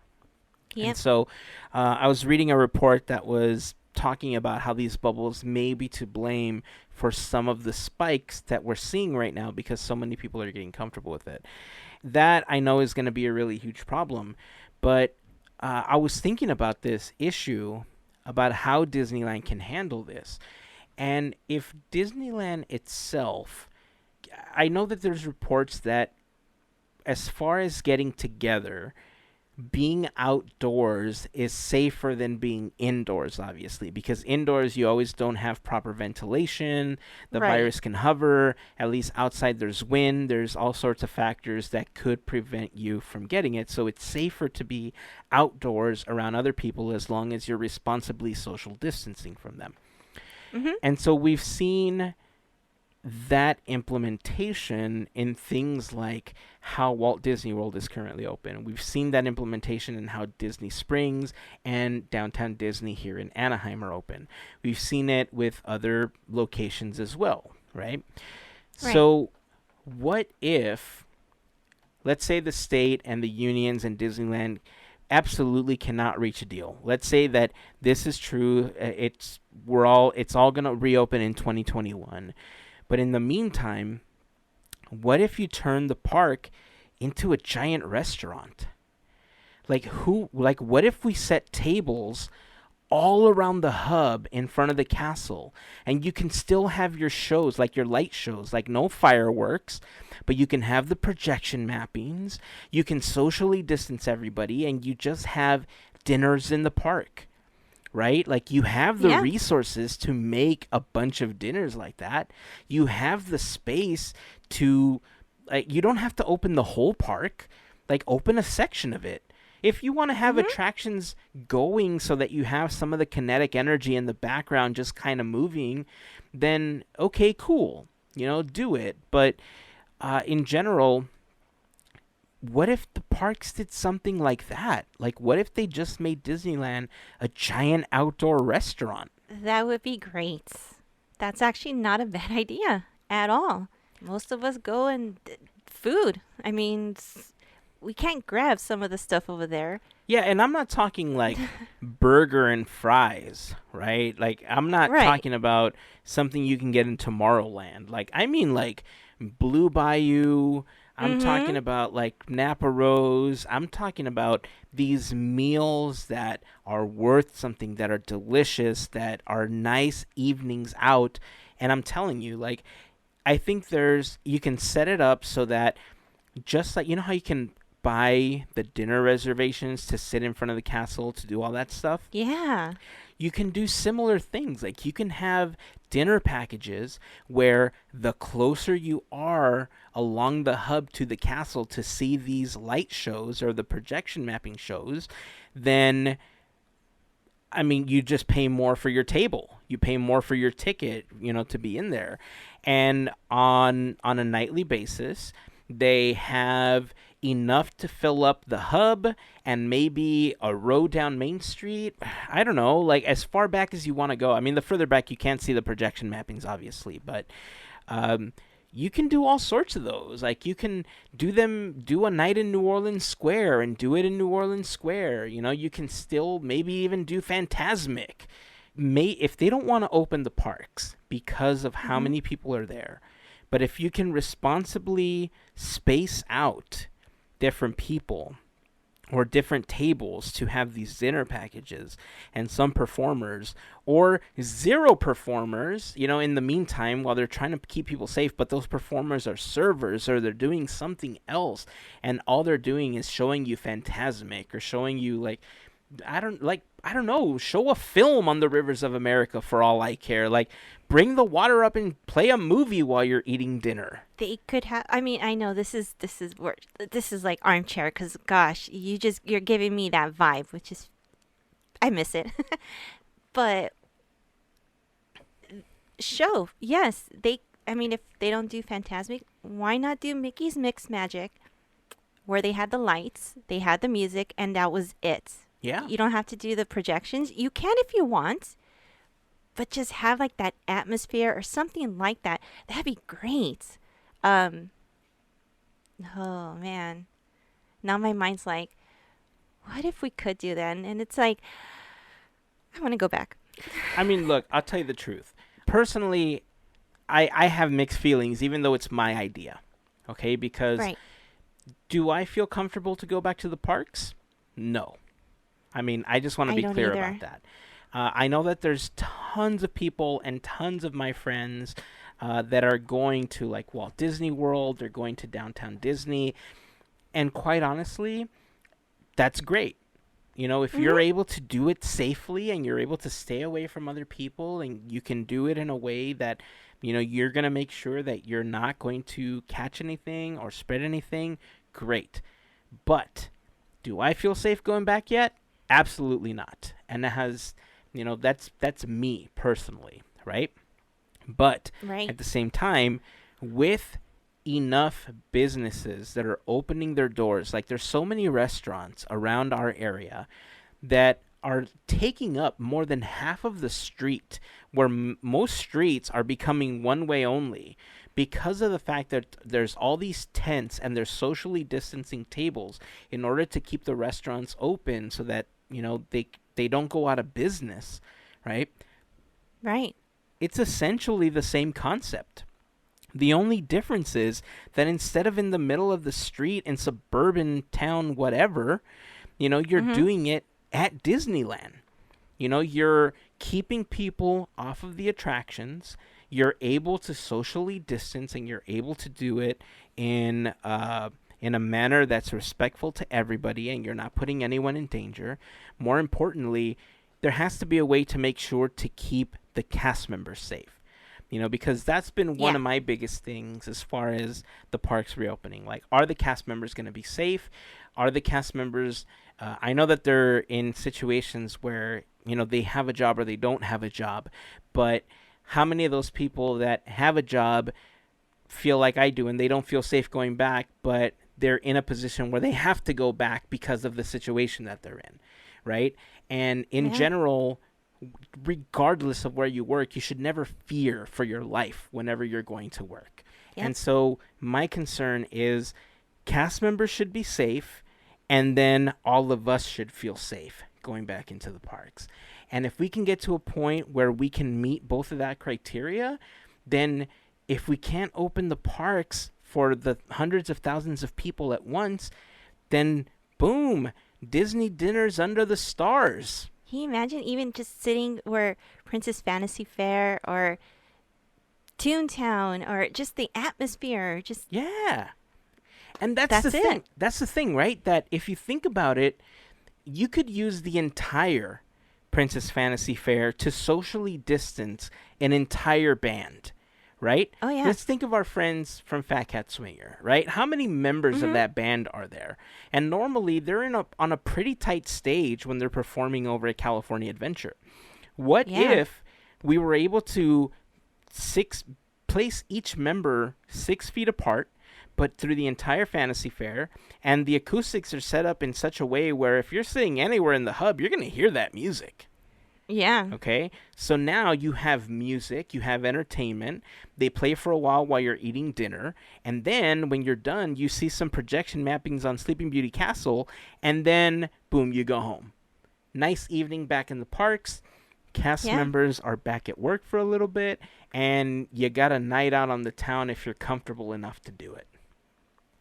Yep. And so I was reading a report that was talking about how these bubbles may be to blame for some of the spikes that we're seeing right now because so many people are getting comfortable with it. That I know is going to be a really huge problem. But I was thinking about this issue about how Disneyland can handle this. And if Disneyland itself, I know that there's reports that as far as getting together, being outdoors is safer than being indoors, obviously, because indoors you always don't have proper ventilation. The virus can hover. At least outside there's wind. There's all sorts of factors that could prevent you from getting it. So it's safer to be outdoors around other people as long as you're responsibly social distancing from them. And so we've seen that implementation in things like how Walt Disney World is currently open. We've seen that implementation in how Disney Springs and Downtown Disney here in Anaheim are open. We've seen it with other locations as well, right? So what if, let's say the state and the unions and Disneyland absolutely cannot reach a deal. Let's say that this is true. It's all going to reopen in 2021. But in the meantime, what if you turn the park into a giant restaurant? What if we set tables all around the hub in front of the castle, and you can still have your shows, like your light shows, like no fireworks, but you can have the projection mappings, you can socially distance everybody, and you just have dinners in the park. Right? Like you have the resources to make a bunch of dinners like that. You have the space to, like, you don't have to open the whole park. Like, open a section of it. If you want to have attractions going so that you have some of the kinetic energy in the background just kind of moving, then okay, cool. You know, do it. But in general, what if the parks did something like that? Like, what if they just made Disneyland a giant outdoor restaurant? That would be great. That's actually not a bad idea at all. Most of us go and food. I mean, we can't grab some of the stuff over there. Yeah, and I'm not talking like burger and fries, right? Like, I'm not talking about something you can get in Tomorrowland. Like, I mean, like Blue Bayou. I'm talking about like Napa Rose. I'm talking about these meals that are worth something, that are delicious, that are nice evenings out. And I'm telling you, like, I think you can set it up so that just like, you know how you can buy the dinner reservations to sit in front of the castle to do all that stuff? Yeah. you can do similar things. Like you can have dinner packages where the closer you are along the hub to the castle to see these light shows or the projection mapping shows, then I mean, you just pay more for your table. You pay more for your ticket, to be in there. And on a nightly basis, they have enough to fill up the hub and maybe a row down Main Street. I don't know, like as far back as you want to go. I mean, the further back you can't see the projection mappings, obviously, but you can do all sorts of those. Like you can do a night in New Orleans Square and do it in New Orleans Square. You can still maybe even do Phantasmic. If they don't want to open the parks because of how many people are there, but if you can responsibly space out different people or different tables to have these dinner packages and some performers or zero performers, in the meantime while they're trying to keep people safe, but those performers are servers or they're doing something else and all they're doing is showing you Phantasmic or showing you I don't know, show a film on the rivers of America for all I care. Like bring the water up and play a movie while you're eating dinner. They could have. I mean, I know this is like armchair because gosh, you're giving me that vibe, which is I miss it. But show, yes, they. I mean, if they don't do Phantasmic, why not do Mickey's Mix Magic, where they had the lights, they had the music, and that was it. Yeah. You don't have to do the projections. You can if you want, but just have like that atmosphere or something like that. That'd be great. Oh man. Now my mind's like, what if we could do that? And it's like, I want to go back. I mean, look, I'll tell you the truth. Personally, I have mixed feelings, even though it's my idea. Okay? Because do I feel comfortable to go back to the parks? No. I mean, I just want to be clear about that. I know that there's tons of people and tons of my friends that are going to like Walt Disney World. They're going to Downtown Disney. And quite honestly, that's great. If you're able to do it safely and you're able to stay away from other people and you can do it in a way that, you're going to make sure that you're not going to catch anything or spread anything, great. But do I feel safe going back yet? Absolutely not. And it has, that's me personally, right? But at the same time, with enough businesses that are opening their doors, like there's so many restaurants around our area that are taking up more than half of the street, where most streets are becoming one way only because of the fact that there's all these tents and there's socially distancing tables in order to keep the restaurants open so that they don't go out of business, right? Right. It's essentially the same concept. The only difference is that instead of in the middle of the street in suburban town whatever, you're doing it at Disneyland. You're keeping people off of the attractions. You're able to socially distance and you're able to do it in a manner that's respectful to everybody and you're not putting anyone in danger. More importantly, there has to be a way to make sure to keep the cast members safe. Because that's been one of my biggest things as far as the parks reopening. Like, are the cast members going to be safe? Are the cast members, I know that they're in situations where, they have a job or they don't have a job, but how many of those people that have a job feel like I do and they don't feel safe going back, but they're in a position where they have to go back because of the situation that they're in, right? And in general, regardless of where you work, you should never fear for your life whenever you're going to work. Yep. And so my concern is cast members should be safe, and then all of us should feel safe going back into the parks. And if we can get to a point where we can meet both of that criteria, then if we can't open the parks for the hundreds of thousands of people at once, then boom, Disney dinners under the stars. Can you imagine even just sitting where Princess Fantasy Fair or Toontown or just the atmosphere, just and that's the thing. That's the thing, right? That if you think about it, you could use the entire Princess Fantasy Fair to socially distance an entire band, right? Oh, yeah. Let's think of our friends from Fat Cat Swinger, right? How many members of Mhm. that band are there? And normally they're on a pretty tight stage when they're performing over at California Adventure. What Yeah. if we were able to place each member 6 feet apart, but through the entire fantasy fair, and the acoustics are set up in such a way where if you're sitting anywhere in the hub, you're going to hear that music. Yeah. Okay, so now you have music, you have entertainment. They play for a while you're eating dinner, and then when you're done, you see some projection mappings on Sleeping Beauty Castle, and then boom, you go home. Nice evening back in the parks. Cast members are back at work for a little bit, and you got a night out on the town if you're comfortable enough to do it.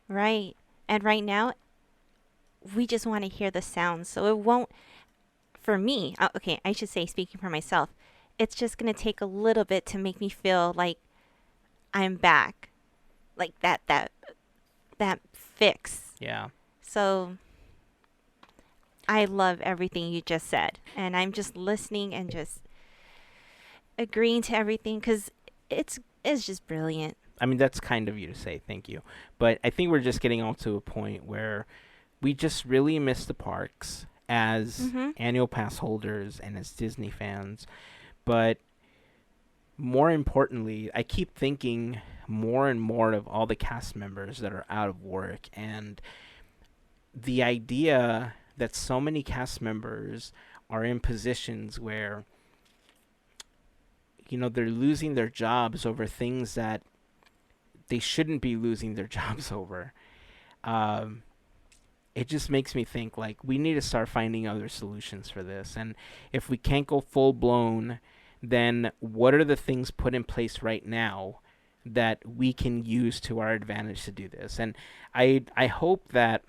Right. And right now, we just want to hear the sounds. So it won't, for me, okay, I should say, speaking for myself, it's just going to take a little bit to make me feel like I'm back. Like that fix. Yeah. So I love everything you just said. And I'm just listening and just agreeing to everything because it's just brilliant. I mean, that's kind of you to say, thank you. But I think we're just getting all to a point where we just really miss the parks as annual pass holders and as Disney fans. But more importantly, I keep thinking more and more of all the cast members that are out of work, and the idea that so many cast members are in positions where, you know, they're losing their jobs over things that they shouldn't be losing their jobs over. It just makes me think, like, we need to start finding other solutions for this. And if we can't go full blown, then what are the things put in place right now that we can use to our advantage to do this? And I hope that,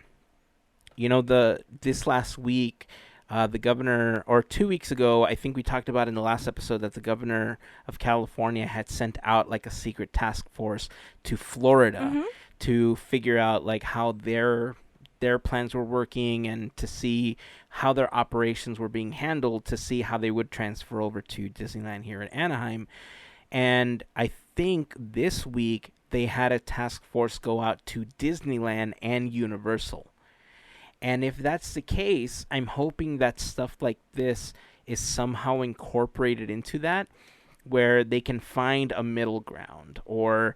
you know, this last week, the governor, or 2 weeks ago, I think we talked about in the last episode that the governor of California had sent out like a secret task force to Florida to figure out like how their plans were working and to see how their operations were being handled, to see how they would transfer over to Disneyland here in Anaheim. And I think this week they had a task force go out to Disneyland and Universal. And if that's the case, I'm hoping that stuff like this is somehow incorporated into that, where they can find a middle ground. Or,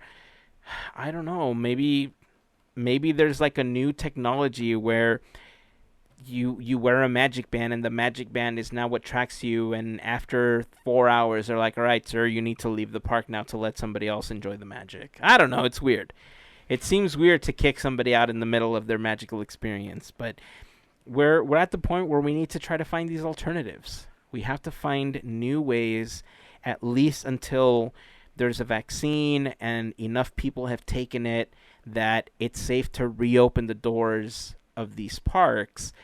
I don't know, maybe there's like a new technology where you wear a magic band, and the magic band is now what tracks you, and after 4 hours they're like, all right, sir, you need to leave the park now to let somebody else enjoy the magic. I don't know, it's weird. It seems weird to kick somebody out in the middle of their magical experience, but we're at the point where we need to try to find these alternatives. We have to find new ways, at least until there's a vaccine and enough people have taken it that it's safe to reopen the doors of these parks,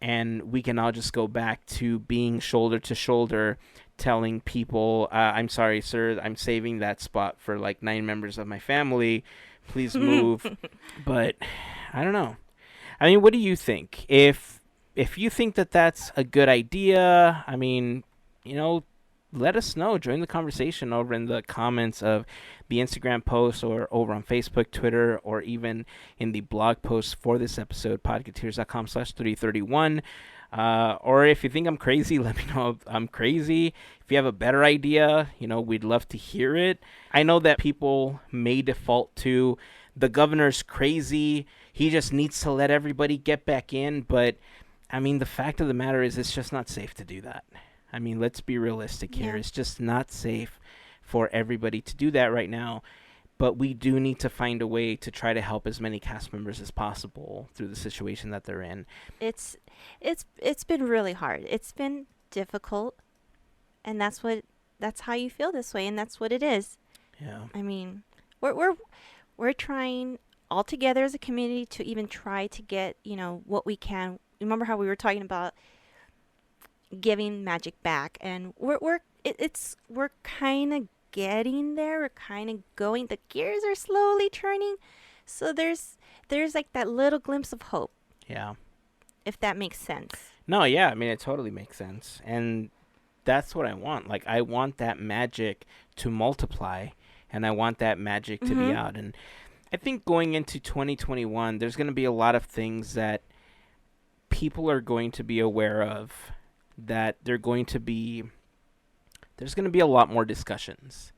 and we can all just go back to being shoulder to shoulder telling people, I'm sorry, sir, I'm saving that spot for like 9 members of my family. Please move. But I don't know. I mean, what do you think? If you think that that's a good idea, I mean, you know, let us know. Join the conversation over in the comments of the Instagram post, or over on Facebook, Twitter, or even in the blog post for this episode, podketeers.com/331. Or if you think I'm crazy, let me know if I'm crazy. If you have a better idea, you know, we'd love to hear it. I know that people may default to the governor's crazy. He just needs to let everybody get back in. But, I mean, the fact of the matter is it's just not safe to do that. I mean, let's be realistic here. Yeah. It's just not safe for everybody to do that right now. But we do need to find a way to try to help as many cast members as possible through the situation that they're in. It's been really hard. It's been difficult, and that's how you feel this way, and that's what it is. Yeah. I mean, we're trying all together as a community to even try to get, you know, what we can. Remember how we were talking about giving magic back, and we're kind of getting there. We're kind of going. The gears are slowly turning, so there's like that little glimpse of hope. Yeah. If that makes sense. No, yeah, I mean, it totally makes sense. And that's what I want. Like, I want that magic to multiply, and I want that magic to be Mm-hmm. out. And I think going into 2021, there's going to be a lot of things that people are going to be aware of, that there's going to be a lot more discussions,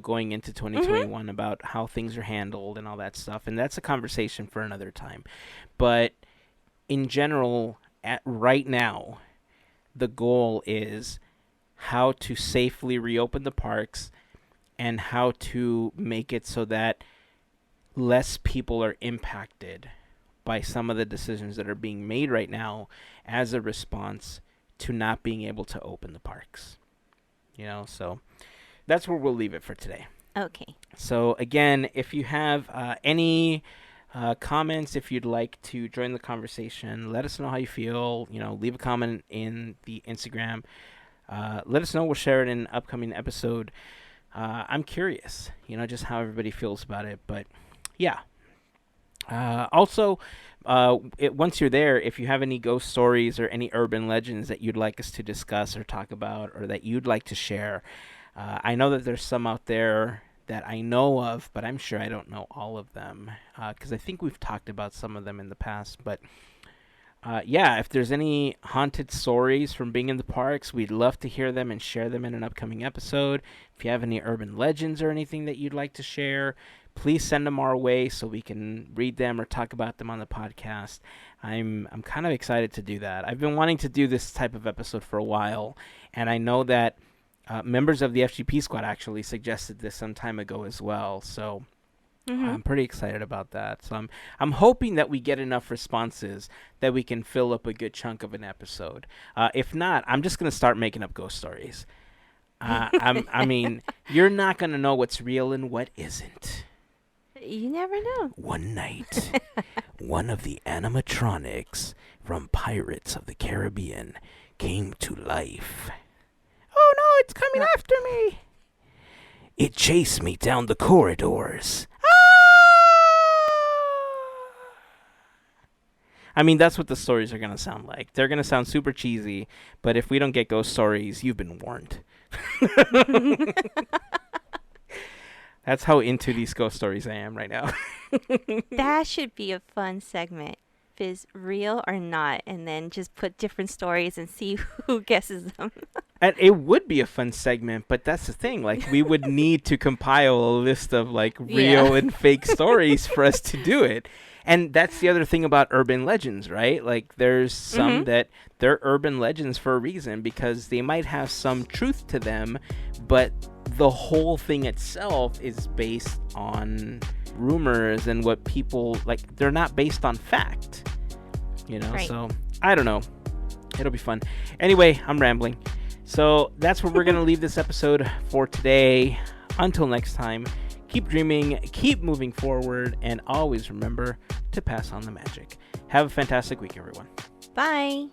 going into Mm-hmm. 2021 about how things are handled and all that stuff. And that's a conversation for another time. But in general, right now, the goal is how to safely reopen the parks and how to make it so that less people are impacted by some of the decisions that are being made right now as a response to not being able to open the parks. So that's where we'll leave it for today. Okay. So again, if you have any comments, if you'd like to join the conversation, let us know how you feel. Leave a comment in the Instagram. Let us know. We'll share it in an upcoming episode. I'm curious, just how everybody feels about it. But yeah. Also, once you're there, if you have any ghost stories or any urban legends that you'd like us to discuss or talk about, or that you'd like to share, I know that there's some out there that I know of, but I'm sure I don't know all of them, because I think we've talked about some of them in the past. But yeah, if there's any haunted stories from being in the parks, we'd love to hear them and share them in an upcoming episode. If you have any urban legends or anything that you'd like to share, please send them our way so we can read them or talk about them on the podcast. I'm kind of excited to do that. I've been wanting to do this type of episode for a while, and I know that members of the FGP Squad actually suggested this some time ago as well. So Mm-hmm. I'm pretty excited about that. So I'm hoping that we get enough responses that we can fill up a good chunk of an episode. If not, I'm just gonna start making up ghost stories. I mean, you're not gonna know what's real and what isn't. You never know. One night, one of the animatronics from Pirates of the Caribbean came to life. Oh no, it's coming after me! It chased me down the corridors. I mean, that's what the stories are going to sound like. They're going to sound super cheesy, but if we don't get ghost stories, you've been warned. That's how into these ghost stories I am right now. That should be a fun segment. If it's real or not, and then just put different stories and see who guesses them. And it would be a fun segment, but that's the thing. Like, we would need to compile a list of, like, real and fake stories for us to do it. And that's the other thing about urban legends, right? Like, there's some that they're urban legends for a reason, because they might have some truth to them, but the whole thing itself is based on rumors and what people, like, they're not based on fact, Right. So I don't know. It'll be fun. Anyway, I'm rambling. So that's where we're going to leave this episode for today. Until next time, keep dreaming, keep moving forward, and always remember to pass on the magic. Have a fantastic week, everyone. Bye.